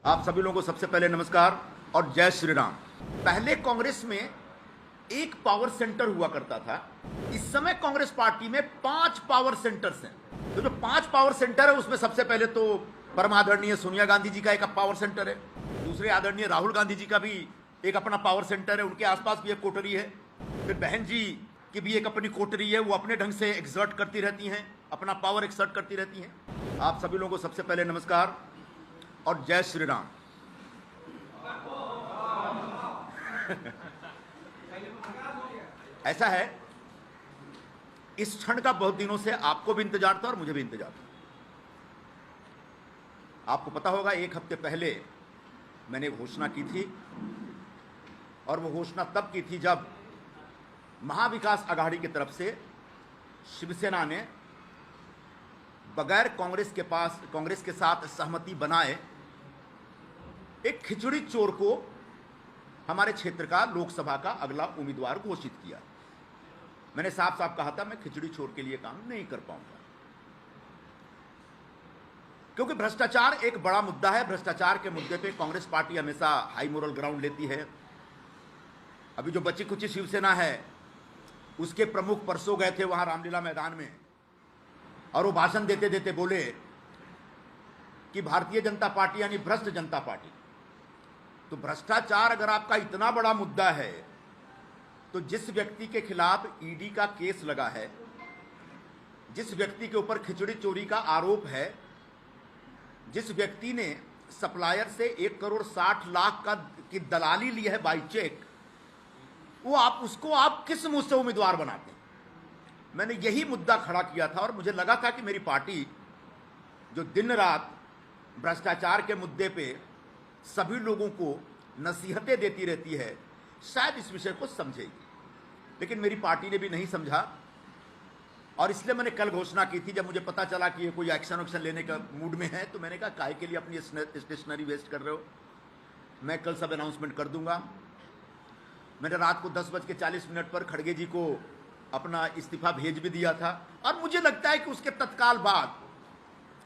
आप सभी लोगों को सबसे पहले नमस्कार और जय श्री राम। पहले कांग्रेस में एक पावर सेंटर हुआ करता था। इस समय कांग्रेस पार्टी में 5 पावर सेंटर्स हैं। तो जो 5 पावर सेंटर है उसमें सबसे पहले तो परम आदरणीय सोनिया गांधी जी का एक पावर सेंटर है। दूसरे आदरणीय राहुल गांधी जी का भी एक अपना पावर सेंटर है, उनके आसपास भी एक कोटरी है। फिर बहन जी की भी एक अपनी कोटरी है, वो अपने ढंग से एक्सर्ट करती रहती हैं, अपना पावर एक्सर्ट करती रहती हैं। आप सभी लोगों को सबसे पहले नमस्कार और जय श्री राम। ऐसा है, इस क्षण का बहुत दिनों से आपको भी इंतजार था और मुझे भी इंतजार था। आपको पता होगा, एक हफ्ते पहले मैंने घोषणा की थी और वो घोषणा तब की थी जब महाविकास आघाड़ी की तरफ से शिवसेना ने बगैर कांग्रेस के साथ सहमति बनाए एक खिचड़ी चोर को हमारे क्षेत्र का लोकसभा का अगला उम्मीदवार घोषित किया। मैंने साफ साफ कहा था, मैं खिचड़ी चोर के लिए काम नहीं कर पाऊंगा, क्योंकि भ्रष्टाचार एक बड़ा मुद्दा है। भ्रष्टाचार के मुद्दे पे कांग्रेस पार्टी हमेशा हाई मोरल ग्राउंड लेती है। अभी जो बची कुची शिवसेना है, उसके प्रमुख परसों गए थे वहां रामलीला मैदान में और वो भाषण देते देते बोले कि भारतीय जनता पार्टी यानी भ्रष्ट जनता पार्टी। तो भ्रष्टाचार अगर आपका इतना बड़ा मुद्दा है, तो जिस व्यक्ति के खिलाफ ईडी का केस लगा है, जिस व्यक्ति के ऊपर खिचड़ी चोरी का आरोप है, जिस व्यक्ति ने सप्लायर से 1,60,00,000 की दलाली ली है बाई चेक, वो उसको आप किस मुंह से उम्मीदवार बनाते हैं? मैंने यही मुद्दा खड़ा किया था और मुझे लगा था कि मेरी पार्टी जो दिन रात भ्रष्टाचार के मुद्दे पे सभी लोगों को नसीहतें देती रहती है, शायद इस विषय को समझेगी, लेकिन मेरी पार्टी ने भी नहीं समझा। और इसलिए मैंने कल घोषणा की थी, जब मुझे पता चला कि ये कोई एक्शन लेने का मूड में है, तो मैंने कहा काहे के लिए अपनी स्टेशनरी वेस्ट कर रहे हो, मैं कल सब अनाउंसमेंट कर दूंगा। मैंने रात को 10:40 पर खड़गे जी को अपना इस्तीफा भेज भी दिया था और मुझे लगता है कि उसके तत्काल बाद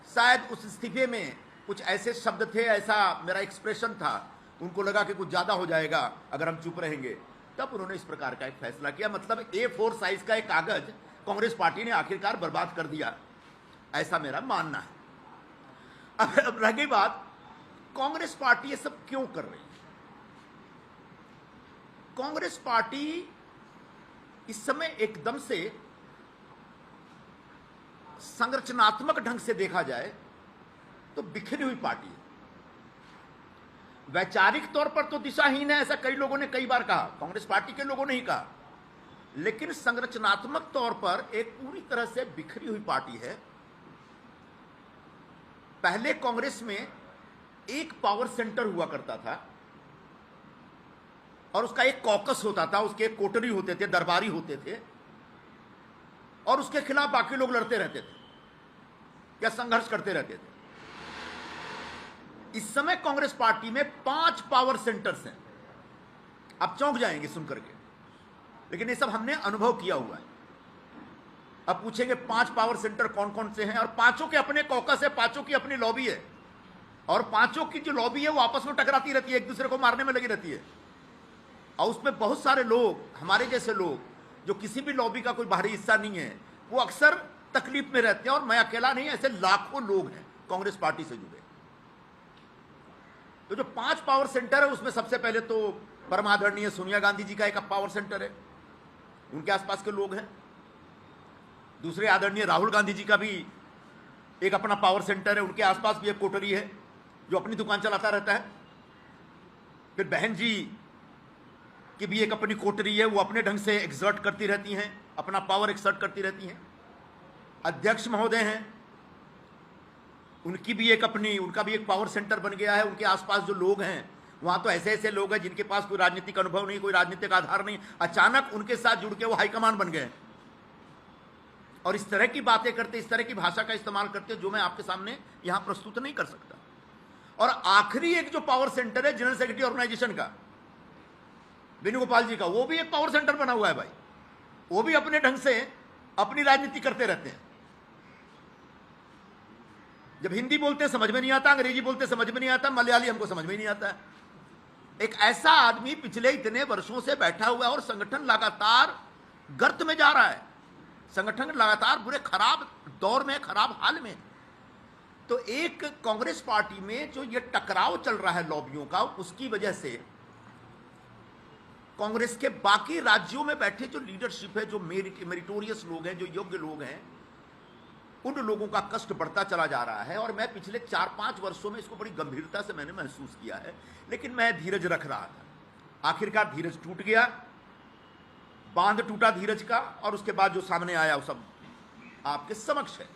शायद उस इस्तीफे में कुछ ऐसे शब्द थे, ऐसा मेरा एक्सप्रेशन था, उनको लगा कि कुछ ज्यादा हो जाएगा अगर हम चुप रहेंगे, तब उन्होंने इस प्रकार का एक फैसला किया। मतलब A4 साइज का एक कागज कांग्रेस पार्टी ने आखिरकार बर्बाद कर दिया, ऐसा मेरा मानना है। अब रह गई बात, कांग्रेस पार्टी ये सब क्यों कर रही है? कांग्रेस पार्टी इस समय एकदम से संरचनात्मक ढंग से देखा जाए तो बिखरी हुई पार्टी है। वैचारिक तौर पर तो दिशाहीन है, ऐसा कई लोगों ने कई बार कहा, कांग्रेस पार्टी के लोगों ने ही कहा, लेकिन संरचनात्मक तौर पर एक पूरी तरह से बिखरी हुई पार्टी है। पहले कांग्रेस में एक पावर सेंटर हुआ करता था और उसका एक कॉकस होता था, उसके एक कोटरी होते थे, दरबारी होते थे, और उसके खिलाफ बाकी लोग लड़ते रहते थे या संघर्ष करते रहते थे। इस समय कांग्रेस पार्टी में 5 पावर सेंटर्स हैं। आप चौंक जाएंगे सुनकर के, लेकिन ये सब हमने अनुभव किया हुआ है। अब पूछेंगे 5 पावर सेंटर कौन कौन से हैं, और पांचों के अपने कॉकस है, पांचों की अपनी लॉबी है, और पांचों की जो लॉबी है वो आपस में टकराती रहती है, एक दूसरे को मारने में लगी रहती है। और उसमें बहुत सारे लोग, हमारे जैसे लोग जो किसी भी लॉबी का कोई बाहरी हिस्सा नहीं है, वो अक्सर तकलीफ में रहते हैं। और मैं अकेला नहीं, ऐसे लाखों लोग हैं कांग्रेस पार्टी से जुड़े। तो जो 5 पावर सेंटर है उसमें सबसे पहले तो परम आदरणीय सोनिया गांधी जी का एक पावर सेंटर है, उनके आसपास के लोग हैं। दूसरे आदरणीय राहुल गांधी जी का भी एक अपना पावर सेंटर है, उनके आसपास भी एक कोटरी है जो अपनी दुकान चलाता रहता है। फिर बहन जी की भी एक अपनी कोटरी है, वो अपने ढंग से एक्सर्ट करती रहती हैं, अपना पावर एक्सर्ट करती रहती हैं। अध्यक्ष महोदय हैं, उनका भी एक पावर सेंटर बन गया है। उनके आसपास जो लोग हैं, वहां तो ऐसे ऐसे लोग हैं जिनके पास कोई राजनीतिक अनुभव नहीं, कोई राजनीतिक आधार नहीं, अचानक उनके साथ जुड़ के वो हाईकमान बन गए और इस तरह की बातें करते, इस तरह की भाषा का इस्तेमाल करते जो मैं आपके सामने यहां प्रस्तुत नहीं कर सकता। और आखिरी एक जो पावर सेंटर है जनरल सेक्रेटरी ऑर्गेनाइजेशन का, वेणुगोपाल जी का, वो भी एक पावर सेंटर बना हुआ है भाई। वो भी अपने ढंग से अपनी राजनीति करते रहते हैं। जब हिंदी बोलते समझ में नहीं आता, अंग्रेजी बोलते समझ में नहीं आता, मलयाली हमको समझ में ही नहीं आता है। एक ऐसा आदमी पिछले इतने वर्षों से बैठा हुआ है और संगठन लगातार गर्त में जा रहा है, संगठन लगातार बुरे खराब दौर में, खराब हाल में। तो एक कांग्रेस पार्टी में जो ये टकराव चल रहा है लॉबियों का, उसकी वजह से कांग्रेस के बाकी राज्यों में बैठे जो लीडरशिप है, जो मेरिटोरियस लोग हैं, जो योग्य लोग हैं, उन लोगों का कष्ट बढ़ता चला जा रहा है। और मैं पिछले 4-5 वर्षों में इसको बड़ी गंभीरता से मैंने महसूस किया है, लेकिन मैं धीरज रख रहा था। आखिरकार धीरज टूट गया, बांध टूटा धीरज का, और उसके बाद जो सामने आया वो सब आपके समक्ष है।